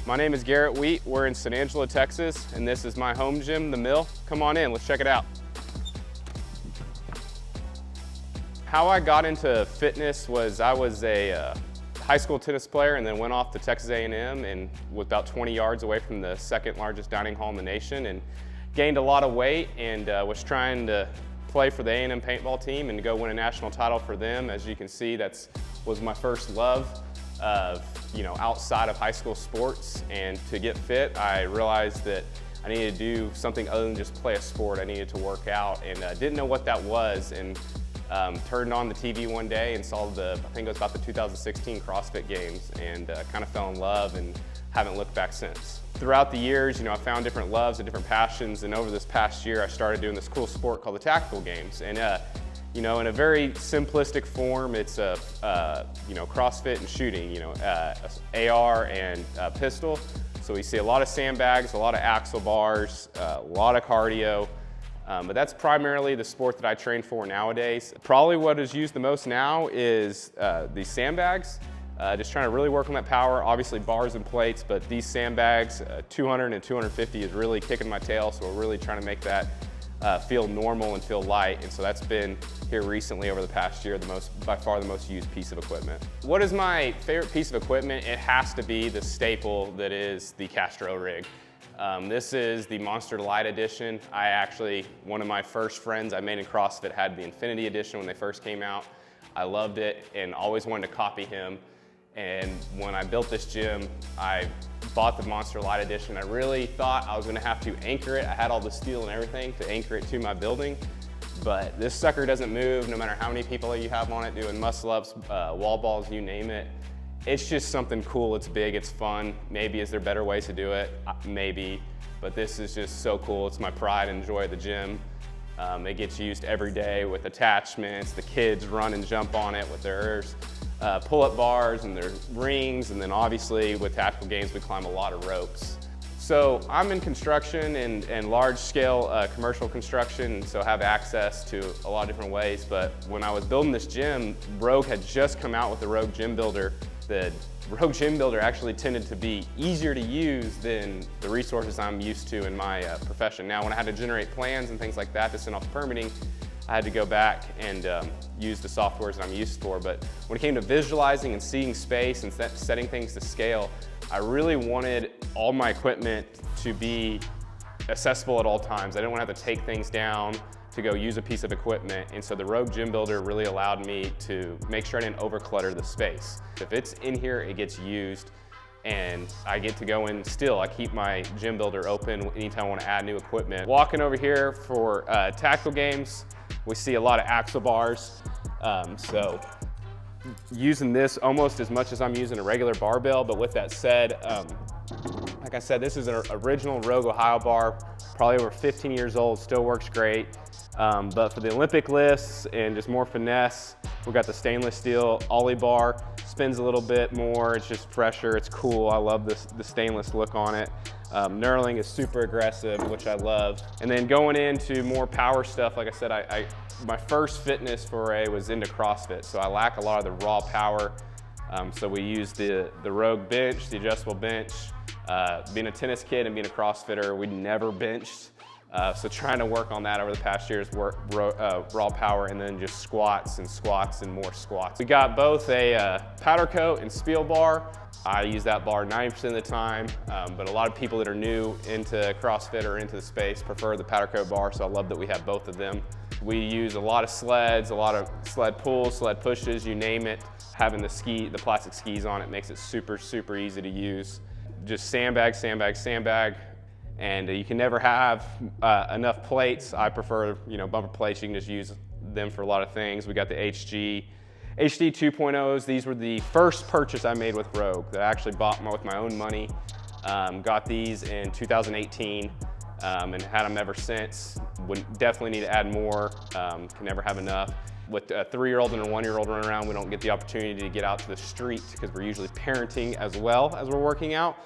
My name is Garrett. We're in San Angelo, Texas, and this is my home gym, The Mill. Come on in, let's check it out. How I got into fitness was I was a high school tennis player and then went off to Texas A&M and was about 20 yards away from the second largest dining hall in the nation and gained a lot of weight and was trying to play for the A&M paintball team and go win a national title for them. As you can see, that was my first love of, outside of high school sports. And to get fit, I realized that I needed to do something other than just play a sport. I needed to work out and didn't know what that was. And turned on the TV one day and saw I think it was about the 2016 CrossFit Games, and kind of fell in love and haven't looked back since. Throughout the years, I found different loves and different passions, and over this past year I started doing this cool sport called the tactical games. And in a very simplistic form, it's CrossFit and shooting, AR and pistol. So we see a lot of sandbags, a lot of axle bars, a lot of cardio. But that's primarily the sport that I train for nowadays. Probably what is used the most now is these sandbags. Just trying to really work on that power, obviously bars and plates, but these sandbags, 200 and 250 is really kicking my tail, so we're really trying to make that feel normal and feel light. And so that's been here recently over the past year, by far the most used piece of equipment. What is my favorite piece of equipment? It has to be the staple that is the Castro rig. This is the Monster Lite edition. One of my first friends I made in CrossFit had the Infinity edition when they first came out. I loved it and always wanted to copy him. And when I built this gym, I bought the Monster Lite edition. I really thought I was gonna have to anchor it. I had all the steel and everything to anchor it to my building, but this sucker doesn't move no matter how many people you have on it doing muscle-ups, wall balls, you name it. It's just something cool, it's big, it's fun. Maybe is there better ways to do it? Maybe, but this is just so cool. It's my pride and joy at the gym. It gets used every day with attachments. The kids run and jump on it with their pull-up bars and their rings, and then obviously with tactical games we climb a lot of ropes. So I'm in construction and large-scale commercial construction, so I have access to a lot of different ways. But when I was building this gym, Rogue had just come out with the Rogue Gym Builder. The Rogue Gym Builder actually tended to be easier to use than the resources I'm used to in my profession. Now, when I had to generate plans and things like that to send off permitting, I had to go back and use the softwares that I'm used for. But when it came to visualizing and seeing space and setting things to scale, I really wanted all my equipment to be accessible at all times. I didn't want to have to take things down to go use a piece of equipment. And so the Rogue Gym Builder really allowed me to make sure I didn't overclutter the space. If it's in here, it gets used, and I get to go in still. I keep my Gym Builder open anytime I want to add new equipment. Walking over here for tactical games, we see a lot of axle bars. So using this almost as much as I'm using a regular barbell, but with that said, like I said, this is an original Rogue Ohio bar, probably over 15 years old, still works great. But for the Olympic lifts and just more finesse, we've got the stainless steel Ollie bar. Spins a little bit more, it's just fresher, it's cool. I love the stainless look on it. Knurling is super aggressive, which I love. And then going into more power stuff, like I said, my first fitness foray was into CrossFit, so I lack a lot of the raw power. So we use the Rogue bench, the adjustable bench. Being a tennis kid and being a CrossFitter, we never benched. So trying to work on that over the past years, raw power, and then just squats and more squats. We got both a powder coat and spiel bar. I use that bar 90% of the time, but a lot of people that are new into CrossFit or into the space prefer the powder coat bar, so I love that we have both of them. We use a lot of sleds, a lot of sled pulls, sled pushes, you name it. Having the plastic skis on it makes it super, super easy to use. Just sandbag, sandbag, sandbag. And you can never have enough plates. I prefer, bumper plates. You can just use them for a lot of things. We got the HD 2.0s. These were the first purchase I made with Rogue that I actually bought with my own money. Got these in 2018 and had them ever since. Would definitely need to add more. Can never have enough. With a 3-year-old and a 1-year-old running around, we don't get the opportunity to get out to the street because we're usually parenting as well as we're working out.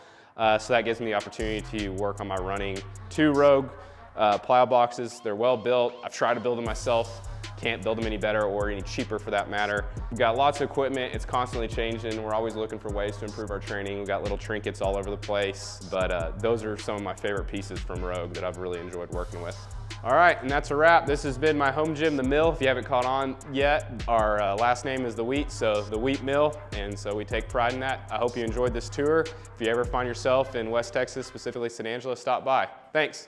So that gives me the opportunity to work on my running. 2 Rogue plyo boxes, they're well built. I've tried to build them myself. can't build them any better or any cheaper for that matter. We've got lots of equipment. It's constantly changing. We're always looking for ways to improve our training. We've got little trinkets all over the place, but those are some of my favorite pieces from Rogue that I've really enjoyed working with. All right, and that's a wrap. This has been my home gym, The Mill. If you haven't caught on yet, our last name is The Wheat, so The Wheat Mill, and so we take pride in that. I hope you enjoyed this tour. If you ever find yourself in West Texas, specifically San Angelo, stop by. Thanks.